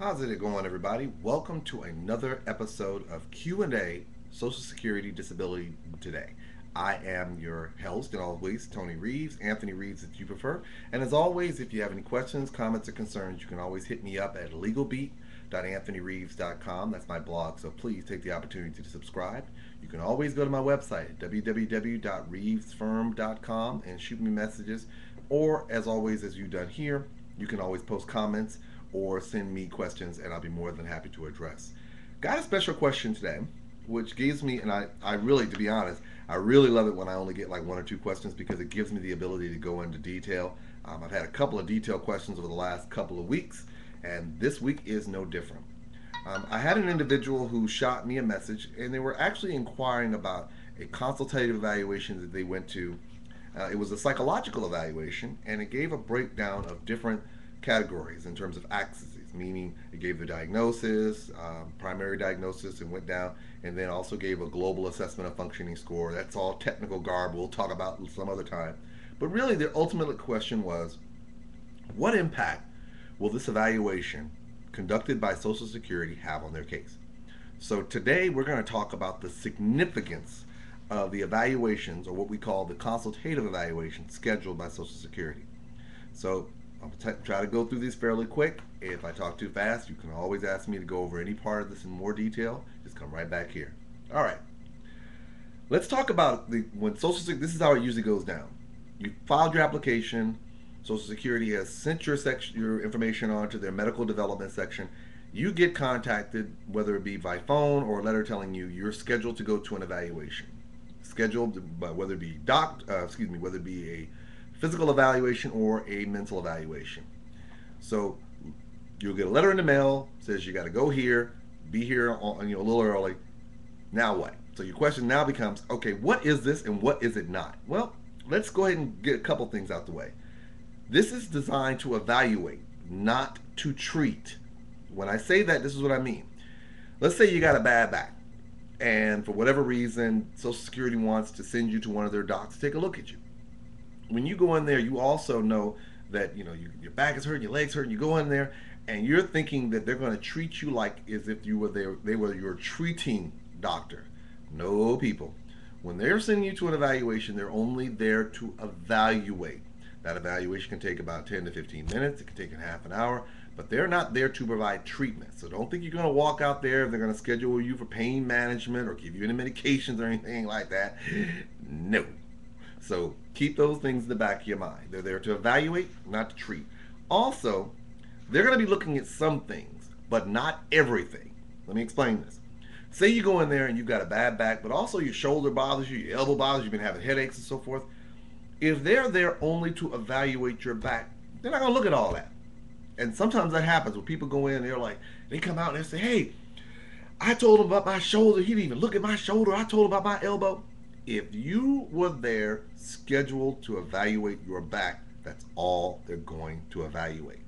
How's it going, everybody? Welcome to another episode of Q&A Social Security Disability Today. I am your host, and always, Tony Reeves, Anthony Reeves if you prefer. And as always, if you have any questions, comments, or concerns, you can always hit me up at legalbeat.anthonyreeves.com. That's my blog, so please take the opportunity to subscribe. You can always go to my website at www.reevesfirm.com and shoot me messages. Or, as always, as you've done here, you can always post comments or send me questions, and I'll be more than happy to address. Got a special question today, which gives me, and I really, to be honest, I really love it when I only get like one or two questions because it gives me the ability to go into detail. I've had a couple of detailed questions over the last couple of weeks, and this week is no different. I had an individual who shot me a message, and they were actually inquiring about a consultative evaluation that they went to. It was a psychological evaluation, and it gave a breakdown of different categories in terms of axes, meaning it gave the diagnosis, primary diagnosis, and went down, and then also gave a global assessment of functioning score. That's all technical garb we'll talk about some other time. But really, the ultimate question was, what impact will this evaluation conducted by Social Security have on their case? So today we're going to talk about the significance of the evaluations, or what we call the consultative evaluation scheduled by Social Security. So I'll try to go through these fairly quick. If I talk too fast, you can always ask me to go over any part of this in more detail. Just come right back here. All right. Let's talk about when Social Security. This is how it usually goes down. You filed your application. Social Security has sent your information on to their medical development section. You get contacted, whether it be by phone or a letter telling you you're scheduled to go to an evaluation. Scheduled, but whether it be whether it be a physical evaluation or a mental evaluation. So you'll get a letter in the mail, says you got to go here, be here a little early. Now what? So your question now becomes, okay, what is this and what is it not? Well, let's go ahead and get a couple things out the way. This is designed to evaluate, not to treat. When I say that, this is what I mean. Let's say you got a bad back, and for whatever reason, Social Security wants to send you to one of their docs to take a look at you. When you go in there, you also know that your back is hurting, your legs hurting. You go in there, and you're thinking that they're going to treat you like as if they were your treating doctor. No, people. When they're sending you to an evaluation, they're only there to evaluate. That evaluation can take about 10 to 15 minutes. It can take a half an hour, but they're not there to provide treatment. So don't think you're going to walk out there and they're going to schedule you for pain management or give you any medications or anything like that. No. So keep those things in the back of your mind. They're there to evaluate, not to treat. Also, they're going to be looking at some things, but not everything. Let me explain this. Say you go in there and you've got a bad back, but also your shoulder bothers you, your elbow bothers you, you've been having headaches and so forth. If they're there only to evaluate your back, they're not going to look at all that. And sometimes that happens when people go in and they're like, they come out and they say, hey, I told him about my shoulder. He didn't even look at my shoulder. I told him about my elbow. If you were there scheduled to evaluate your back, that's all they're going to evaluate.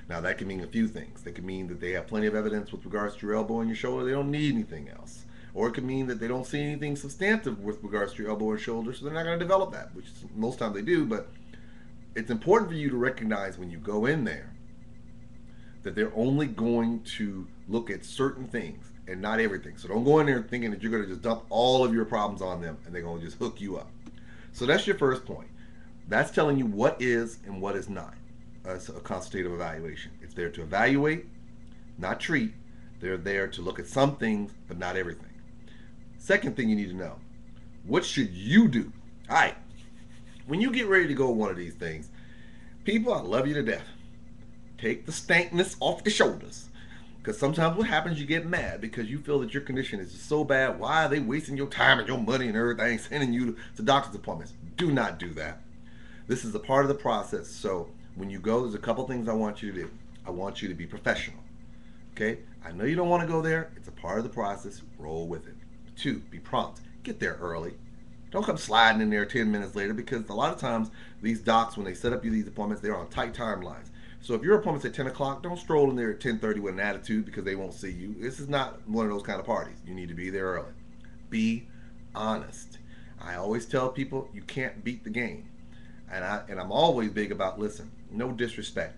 Now, that can mean a few things. That could mean that they have plenty of evidence with regards to your elbow and your shoulder. They don't need anything else. Or it could mean that they don't see anything substantive with regards to your elbow and shoulder, so they're not going to develop that, which most times they do. But it's important for you to recognize when you go in there that they're only going to look at certain things and not everything. So don't go in there thinking that you're going to just dump all of your problems on them and they're going to just hook you up. So that's your first point. That's telling you what is and what is not a consultative evaluation. It's there to evaluate, not treat. They're there to look at some things, but not everything. Second thing you need to know, what should you do? All right, when you get ready to go one of these things, people, I love you to death. Take the stankness off the shoulders. Because sometimes what happens, you get mad because you feel that your condition is just so bad. Why are they wasting your time and your money and everything, sending you to doctor's appointments? Do not do that. This is a part of the process. So when you go, there's a couple things I want you to do. I want you to be professional. Okay? I know you don't want to go there. It's a part of the process. Roll with it. 2, be prompt. Get there early. Don't come sliding in there 10 minutes later, because a lot of times these docs, when they set up these appointments, they're on tight timelines. So if your appointment's at 10 o'clock, don't stroll in there at 10:30 with an attitude because they won't see you. This is not one of those kind of parties. You need to be there early. Be honest. I always tell people you can't beat the game. And I'm always big about, listen, no disrespect.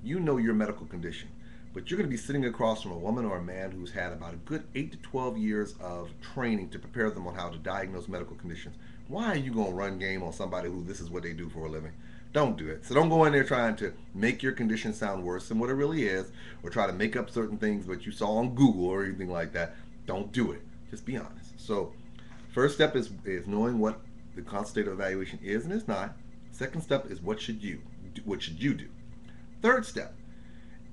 You know your medical condition. but you're going to be sitting across from a woman or a man who's had about a good 8 to 12 years of training to prepare them on how to diagnose medical conditions. Why are you going to run game on somebody who this is what they do for a living? Don't do it. So don't go in there trying to make your condition sound worse than what it really is, or try to make up certain things that you saw on Google or anything like that. Don't do it. Just be honest. So first step is knowing what the consultative evaluation is and is not. Second step is what should you do. Third step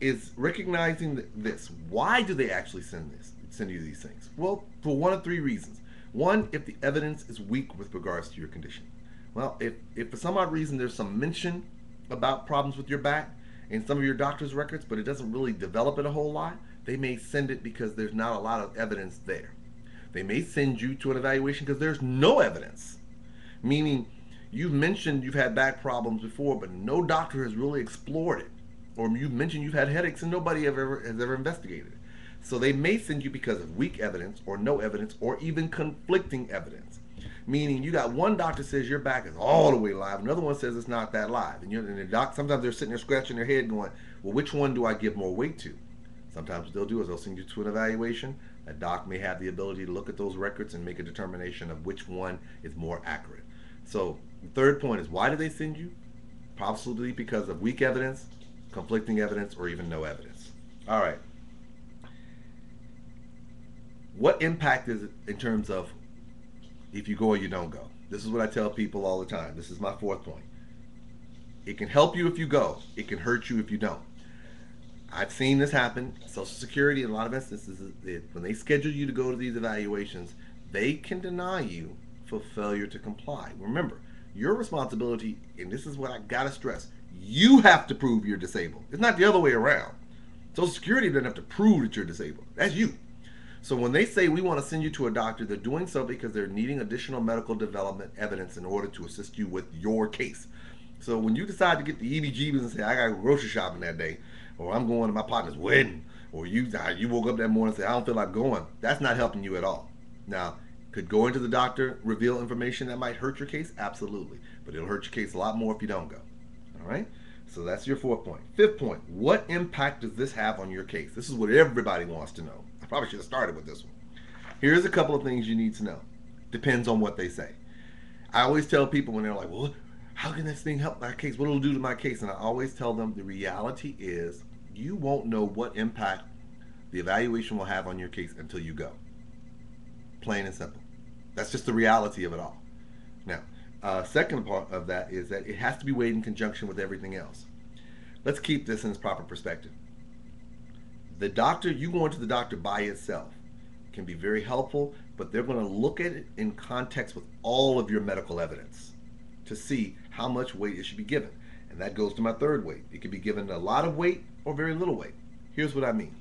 is recognizing this. Why do they actually send you these things? Well, for one of three reasons. One, if the evidence is weak with regards to your condition. Well, if for some odd reason there's some mention about problems with your back in some of your doctor's records, but it doesn't really develop it a whole lot, they may send it because there's not a lot of evidence there. They may send you to an evaluation because there's no evidence, meaning you've mentioned you've had back problems before, but no doctor has really explored it. Or you've mentioned you've had headaches and nobody has ever investigated it. So they may send you because of weak evidence or no evidence or even conflicting evidence. Meaning you got one doctor says your back is all the way live, another one says it's not that live. And sometimes they're sitting there scratching their head going, well, which one do I give more weight to? Sometimes what they'll do is they'll send you to an evaluation. A doc may have the ability to look at those records and make a determination of which one is more accurate. So the third point is, why do they send you? Possibly because of weak evidence, conflicting evidence, or even no evidence. All right. What impact is it in terms of if you go or you don't go? This is what I tell people all the time. This is my fourth point. It can help you if you go. It can hurt you if you don't. I've seen this happen. Social Security, in a lot of instances, when they schedule you to go to these evaluations, they can deny you for failure to comply. Remember, your responsibility, and this is what I gotta stress, you have to prove you're disabled. It's not the other way around. Social Security doesn't have to prove that you're disabled. That's you. So when they say we want to send you to a doctor, they're doing so because they're needing additional medical development evidence in order to assist you with your case. So when you decide to get the EBGBs and say, I got to go grocery shopping that day, or I'm going to my partner's wedding, or you woke up that morning and say, I don't feel like going, that's not helping you at all. Now, could going to the doctor reveal information that might hurt your case? Absolutely. But it'll hurt your case a lot more if you don't go. All right? So that's your fourth point. Fifth point, what impact does this have on your case? This is what everybody wants to know. I probably should have started with this one. Here's a couple of things you need to know. Depends on what they say. I always tell people when they're like, well, how can this thing help my case? What will it do to my case? And I always tell them the reality is you won't know what impact the evaluation will have on your case until you go. Plain and simple. That's just the reality of it all. Now, second part of that is that it has to be weighed in conjunction with everything else. Let's keep this in its proper perspective. The doctor, you going to the doctor by itself can be very helpful, but they're going to look at it in context with all of your medical evidence to see how much weight it should be given. And that goes to my third weight. It can be given a lot of weight or very little weight. Here's what I mean.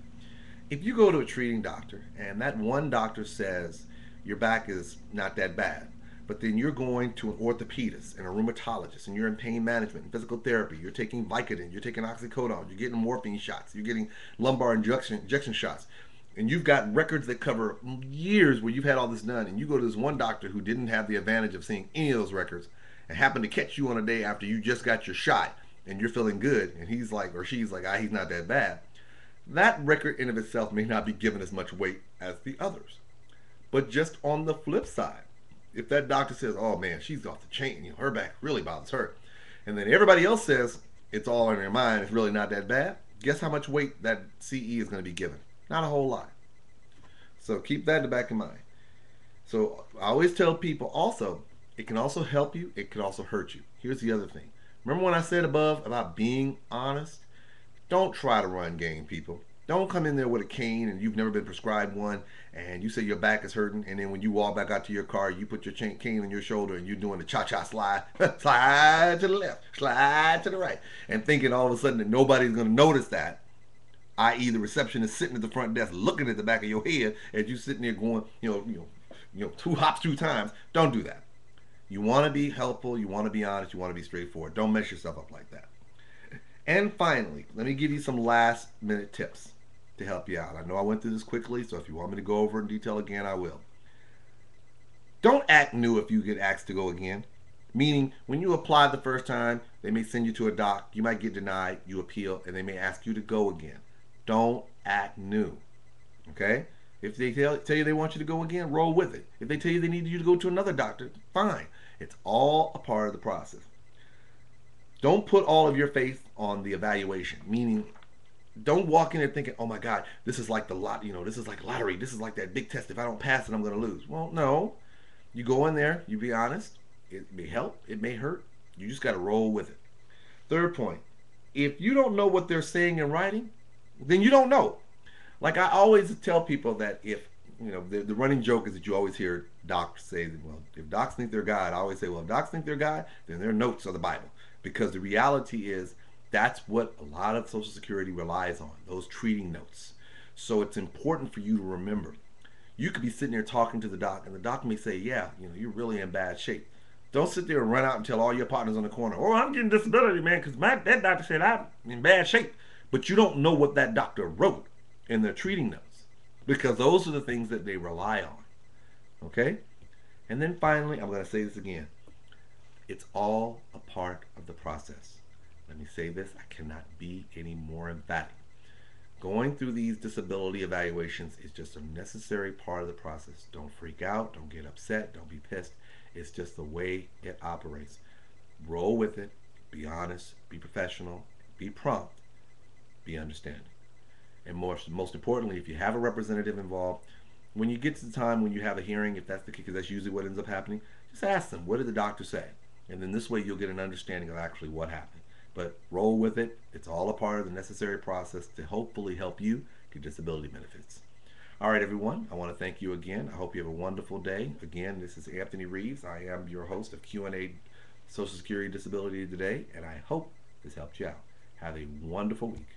If you go to a treating doctor and that one doctor says your back is not that bad, but then you're going to an orthopedist and a rheumatologist and you're in pain management and physical therapy, you're taking Vicodin, you're taking oxycodone, you're getting morphine shots, you're getting lumbar injection shots, and you've got records that cover years where you've had all this done, and you go to this one doctor who didn't have the advantage of seeing any of those records and happened to catch you on a day after you just got your shot and you're feeling good, and he's like, or she's like, he's not that bad. That record in of itself may not be given as much weight as the others. But just on the flip side, if that doctor says, oh man, she's off the chain, her back really bothers her, and then everybody else says it's all in their mind, it's really not that bad, guess how much weight that CE is going to be given? Not a whole lot. So keep that in the back of mind. So I always tell people also, it can also help you, it can also hurt you. Here's the other thing. Remember when I said above about being honest? Don't try to run game, people. Don't come in there with a cane and you've never been prescribed one and you say your back is hurting, and then when you walk back out to your car, you put your cane on your shoulder and you're doing the cha-cha slide, slide to the left, slide to the right, and thinking all of a sudden that nobody's going to notice that, i.e. the receptionist sitting at the front desk looking at the back of your head as you sitting there going, two hops, two times. Don't do that. You want to be helpful, you want to be honest, you want to be straightforward. Don't mess yourself up like that. And finally, let me give you some last minute tips to help you out. I know I went through this quickly, so if you want me to go over in detail again, I will. Don't act new if you get asked to go again. Meaning, when you apply the first time, they may send you to a doc, you might get denied, you appeal, and they may ask you to go again. Don't act new. Okay? If they tell you they want you to go again, roll with it. If they tell you they need you to go to another doctor, fine. It's all a part of the process. Don't put all of your faith on the evaluation, meaning don't walk in there thinking, oh my God, this is like the lot, this is like lottery. This is like that big test. If I don't pass it, I'm going to lose. Well, no. You go in there, you be honest. It may help, it may hurt. You just got to roll with it. Third point, if you don't know what they're saying in writing, then you don't know. Like I always tell people that if, the running joke is that you always hear docs say, well, if docs think they're God, I always say, well, if docs think they're God, then their notes are the Bible. Because the reality is that's what a lot of Social Security relies on, those treating notes. So it's important for you to remember. You could be sitting there talking to the doc, and the doc may say, yeah, you're really in bad shape. Don't sit there and run out and tell all your partners on the corner, oh, I'm getting disability, man, because that doctor said I'm in bad shape. But you don't know what that doctor wrote in their treating notes, because those are the things that they rely on. Okay? And then finally, I'm going to say this again. It's all a part of the process. Let me say this, I cannot be any more emphatic. Going through these disability evaluations is just a necessary part of the process. Don't freak out, don't get upset, don't be pissed. It's just the way it operates. Roll with it, be honest, be professional, be prompt, be understanding. And most importantly, if you have a representative involved, when you get to the time when you have a hearing, if that's the case, because that's usually what ends up happening, just ask them, what did the doctor say? And then this way you'll get an understanding of actually what happened. But roll with it. It's all a part of the necessary process to hopefully help you get disability benefits. All right, everyone. I want to thank you again. I hope you have a wonderful day. Again, this is Anthony Reeves. I am your host of Q&A Social Security Disability Today, and I hope this helped you out. Have a wonderful week.